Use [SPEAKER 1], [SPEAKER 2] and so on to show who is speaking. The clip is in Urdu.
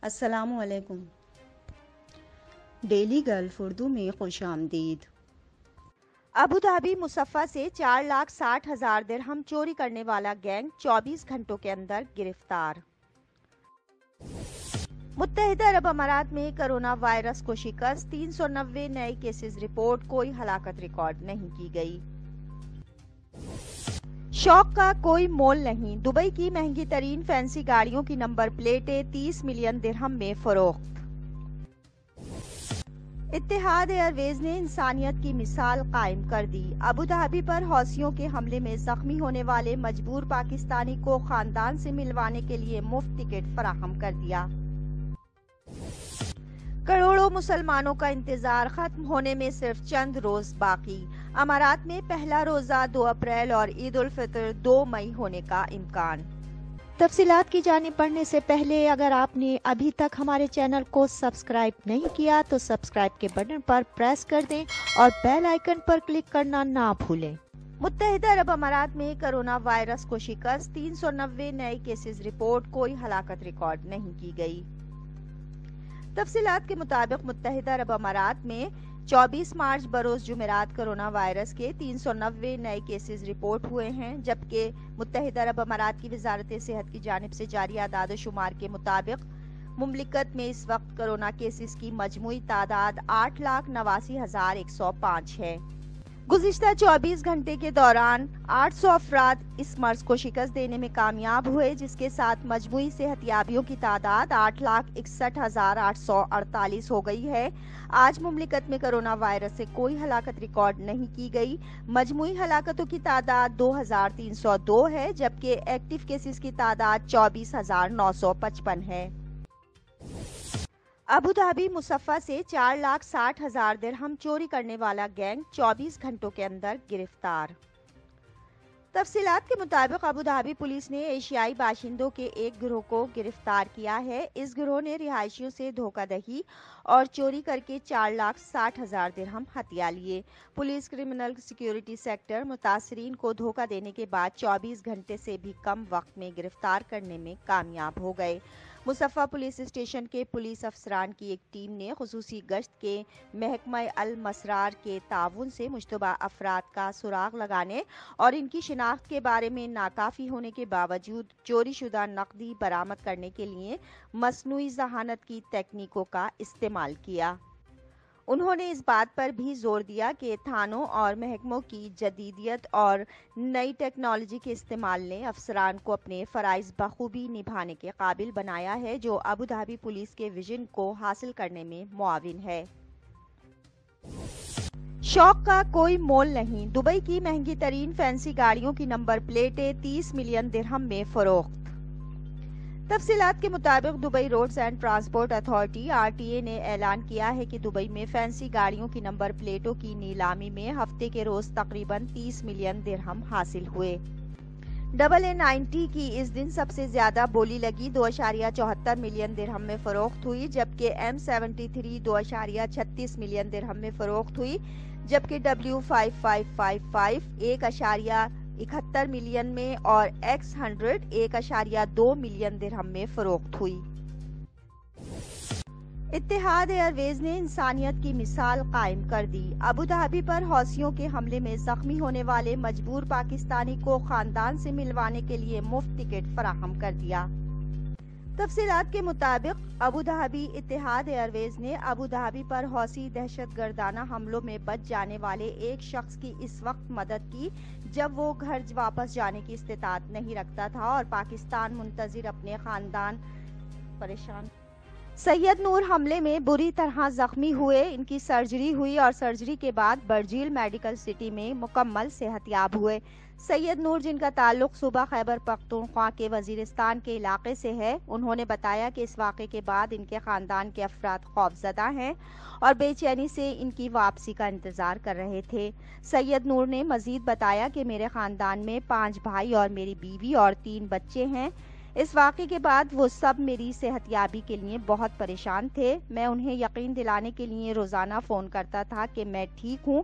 [SPEAKER 1] السلام علیکم۔ ڈیلی گلف اردو میں خوش آمدید۔
[SPEAKER 2] ابوظہبی مصفہ سے 4,60,000 درہم چوری کرنے والا گینگ 24 گھنٹوں کے اندر گرفتار۔ متحدہ عرب امارات میں کرونا وائرس کو شکست، 390 نئے کیسز رپورٹ، کوئی ہلاکت ریکارڈ نہیں کی گئی۔ شوق کا کوئی مول نہیں، دبئی کی مہنگی ترین فینسی گاڑیوں کی نمبر پلیٹیں 30 ملین درہم میں فروخت۔ اتحاد ایئر ویز نے انسانیت کی مثال قائم کر دی، ابوظہبی پر حوثیوں کے حملے میں زخمی ہونے والے مجبور پاکستانی کو خاندان سے ملوانے کے لیے مفت ٹکٹ فراہم کر دیا۔ کروڑوں مسلمانوں کا انتظار ختم ہونے میں صرف چند روز باقی، امارات میں پہلا روزہ 2 اپریل اور عید الفطر 2 مئی ہونے کا امکان۔ تفصیلات کی جانب بڑھنے سے پہلے اگر آپ نے ابھی تک ہمارے چینل کو سبسکرائب نہیں کیا تو سبسکرائب کے بٹن پر پریس کر دیں اور بیل آئیکن پر کلک کرنا نہ بھولیں۔ متحدہ عرب امارات میں کرونا وائرس کو شکست، 390 نئے کیسز رپورٹ، کوئی ہلاکت ریکارڈ نہیں کی گئی۔ تفصیلات کے مطابق متحدہ عرب امارات میں 24 مارچ بروز جمعرات کرونا وائرس کے 390 نئے کیسز رپورٹ ہوئے ہیں، جبکہ متحدہ عرب امارات کی وزارت صحت کی جانب سے جاری اعداد و شمار کے مطابق مملکت میں اس وقت کرونا کیسز کی مجموعی تعداد 8,89,105 ہے۔ گزشتہ 24 گھنٹے کے دوران 800 افراد اس مرض کو شکست دینے میں کامیاب ہوئے، جس کے ساتھ مجموعی صحت یابیوں کی تعداد 8,61,848 ہو گئی ہے۔ آج مملکت میں کرونا وائرس سے کوئی ہلاکت ریکارڈ نہیں کی گئی۔ مجموعی ہلاکتوں کی تعداد 2,302 ہے، جبکہ ایکٹیو کیسز کی تعداد 24,955 ہے۔ ابوظہبی مصفہ سے 4,60,000 درہم چوری کرنے والا گینگ 24 گھنٹوں کے اندر گرفتار۔ تفصیلات کے مطابق ابوظہبی پولیس نے ایشیائی باشندوں کے ایک گروہ کو گرفتار کیا ہے۔ اس گروہ نے رہائشیوں سے دھوکہ دہی اور چوری کر کے 4,60,000 درہم ہتھیا لیے۔ پولیس کرمنل سیکیورٹی سیکٹر متاثرین کو دھوکہ دینے کے بعد 24 گھنٹے سے بھی کم وقت میں گرفتار کرنے میں کامیاب ہو گئے۔ مصفہ پولیس اسٹیشن کے پولیس افسران کی ایک ٹیم نے خصوصی گشت کے محکمہ المسرار کے تعاون سے مشتبہ افراد کا سراغ لگانے اور ان کی شناخت کے بارے میں ناکافی ہونے کے باوجود چوری شدہ نقدی برآمد کرنے کے لیے مصنوعی ذہانت کی تکنیکوں کا استعمال کیا۔ انہوں نے اس بات پر بھی زور دیا کہ تھانوں اور محکموں کی جدیدیت اور نئی ٹیکنالوجی کے استعمال نے افسران کو اپنے فرائض بخوبی نبھانے کے قابل بنایا ہے، جو ابوظہبی پولیس کے وژن کو حاصل کرنے میں معاون ہے۔ شوق کا کوئی مول نہیں، دبئی کی مہنگی ترین فینسی گاڑیوں کی نمبر پلیٹیں 30 ملین درہم میں فروخت۔ تفصیلات کے مطابق Dubai roads and transport authority (RTA) نے اعلان کیا ہے کہ دبئی میں فینسی گاڑیوں کی نمبر پلیٹوں کی نیلامی میں ہفتے کے روز تقریباً 30 ملین درہم حاصل ہوئے۔ AA90 کی اس دن سب سے زیادہ بولی لگی 2.74 ملین درہم میں فروخت ہوئی، جبکہ M73 2.36 ملین درہم میں فروخت ہوئی، جبکہ W5555 1.71 ملین میں اور X100 1.2 ملین درہم میں فروخت ہوئی۔ اتحاد ایئر ویز نے انسانیت کی مثال قائم کر دی، ابوظہبی پر حوثیوں کے حملے میں زخمی ہونے والے مجبور پاکستانی کو خاندان سے ملوانے کے لیے مفت ٹکٹ فراہم کر دیا۔ تفصیلات کے مطابق ابوظہبی اتحاد ایئر ویز نے ابوظہبی پر حوثی دہشت گردانہ حملوں میں بچ جانے والے ایک شخص کی اس وقت مدد کی جب وہ گھر واپس جانے کی استطاعت نہیں رکھتا تھا اور پاکستان منتظر اپنے خاندان پریشان۔ سید نور حملے میں بری طرح زخمی ہوئے، ان کی سرجری ہوئی اور سرجری کے بعد برجیل میڈیکل سٹی میں مکمل صحت یاب ہوئے۔ سید نور، جن کا تعلق صوبہ خیبر پختونخوا کے وزیرستان کے علاقے سے ہے، انہوں نے بتایا کہ اس واقعے کے بعد ان کے خاندان کے افراد خوفزدہ ہیں اور بے چینی سے ان کی واپسی کا انتظار کر رہے تھے۔ سید نور نے مزید بتایا کہ میرے خاندان میں 5 بھائی اور میری بیوی اور 3 بچے ہیں۔ اس واقعے کے بعد وہ سب میری صحت یابی کے لیے بہت پریشان تھے۔ میں انہیں یقین دلانے کے لیے روزانہ فون کرتا تھا کہ میں ٹھیک ہوں۔